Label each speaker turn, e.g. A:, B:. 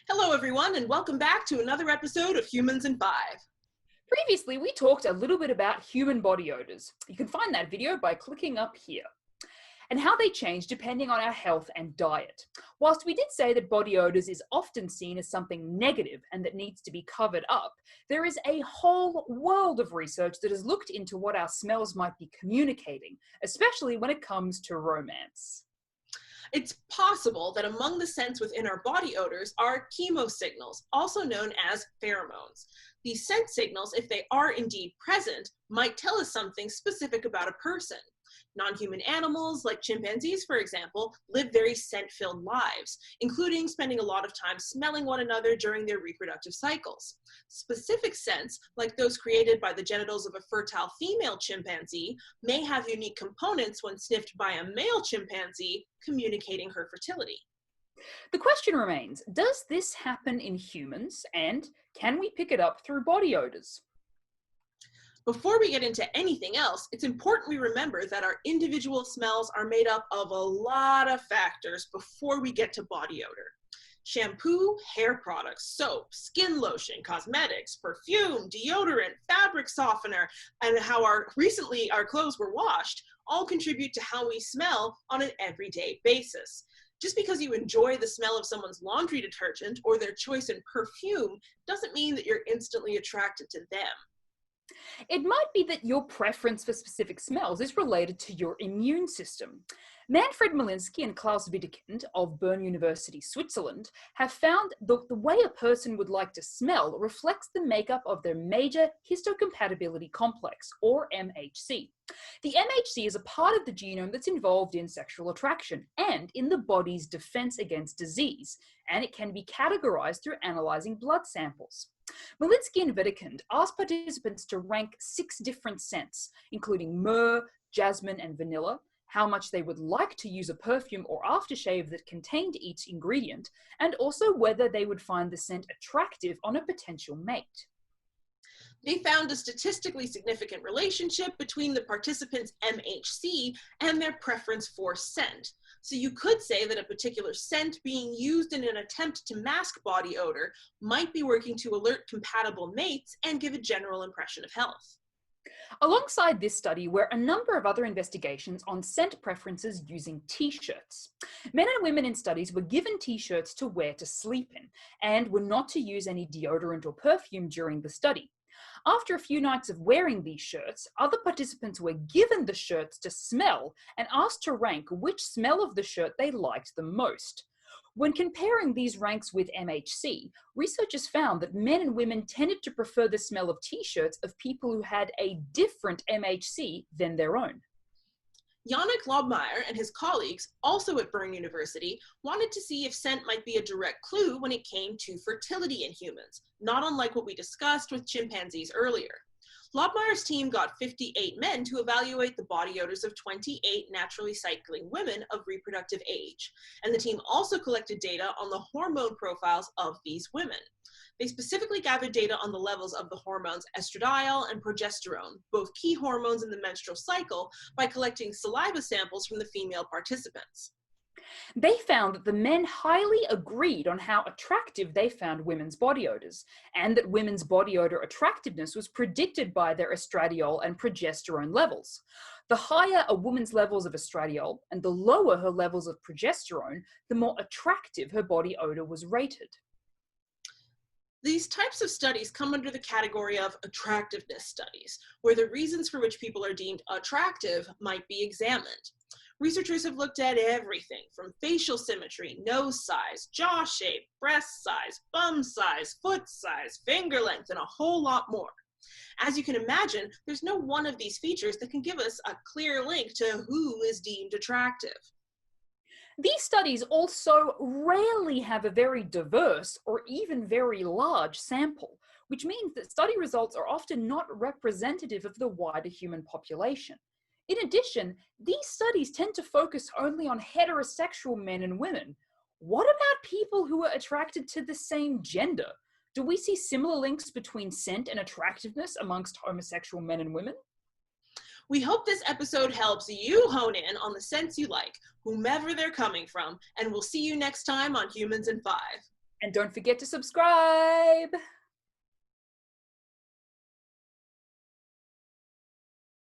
A: Hello, everyone, and welcome back to another episode of Humans in 5.
B: Previously, we talked a little bit about human body odors. You can find that video by clicking up here. And how they change depending on our health and diet. Whilst we did say that body odors is often seen as something negative and that needs to be covered up, there is a whole world of research that has looked into what our smells might be communicating, especially when it comes to romance.
A: It's possible that among the scents within our body odors are chemo signals, also known as pheromones. These scent signals, if they are indeed present, might tell us something specific about a person. Non-human animals, like chimpanzees, for example, live very scent-filled lives, including spending a lot of time smelling one another during their reproductive cycles. Specific scents, like those created by the genitals of a fertile female chimpanzee, may have unique components when sniffed by a male chimpanzee, communicating her fertility.
B: The question remains, does this happen in humans, and can we pick it up through body odors?
A: Before we get into anything else, it's important we remember that our individual smells are made up of a lot of factors before we get to body odor. Shampoo, hair products, soap, skin lotion, cosmetics, perfume, deodorant, fabric softener, and how recently our clothes were washed all contribute to how we smell on an everyday basis. Just because you enjoy the smell of someone's laundry detergent or their choice in perfume doesn't mean that you're instantly attracted to them.
B: It might be that your preference for specific smells is related to your immune system. Manfred Malinsky and Klaus Witteken of Bern University, Switzerland, have found that the way a person would like to smell reflects the makeup of their major histocompatibility complex, or MHC. The MHC is a part of the genome that's involved in sexual attraction and in the body's defense against disease, and it can be categorized through analyzing blood samples. Malinsky and Witteken asked participants to rank 6 different scents, including myrrh, jasmine, and vanilla, how much they would like to use a perfume or aftershave that contained each ingredient, and also whether they would find the scent attractive on a potential mate.
A: They found a statistically significant relationship between the participants' MHC and their preference for scent. So you could say that a particular scent being used in an attempt to mask body odor might be working to alert compatible mates and give a general impression of health.
B: Alongside this study were a number of other investigations on scent preferences using t-shirts. Men and women in studies were given t-shirts to wear to sleep in and were not to use any deodorant or perfume during the study. After a few nights of wearing these shirts, other participants were given the shirts to smell and asked to rank which smell of the shirt they liked the most. When comparing these ranks with MHC, researchers found that men and women tended to prefer the smell of t-shirts of people who had a different MHC than their own.
A: Yannick Lobmeyer and his colleagues, also at Bern University, wanted to see if scent might be a direct clue when it came to fertility in humans, not unlike what we discussed with chimpanzees earlier. Lobmeyer's team got 58 men to evaluate the body odors of 28 naturally cycling women of reproductive age, and the team also collected data on the hormone profiles of these women. They specifically gathered data on the levels of the hormones estradiol and progesterone, both key hormones in the menstrual cycle, by collecting saliva samples from the female participants.
B: They found that the men highly agreed on how attractive they found women's body odors, and that women's body odor attractiveness was predicted by their estradiol and progesterone levels. The higher a woman's levels of estradiol and the lower her levels of progesterone, the more attractive her body odor was rated.
A: These types of studies come under the category of attractiveness studies, where the reasons for which people are deemed attractive might be examined. Researchers have looked at everything from facial symmetry, nose size, jaw shape, breast size, bum size, foot size, finger length, and a whole lot more. As you can imagine, there's no one of these features that can give us a clear link to who is deemed attractive.
B: These studies also rarely have a very diverse or even very large sample, which means that study results are often not representative of the wider human population. In addition, these studies tend to focus only on heterosexual men and women. What about people who are attracted to the same gender? Do we see similar links between scent and attractiveness amongst homosexual men and women?
A: We hope this episode helps you hone in on the scents you like, whomever they're coming from, and we'll see you next time on Humans in 5.
B: And don't forget to subscribe!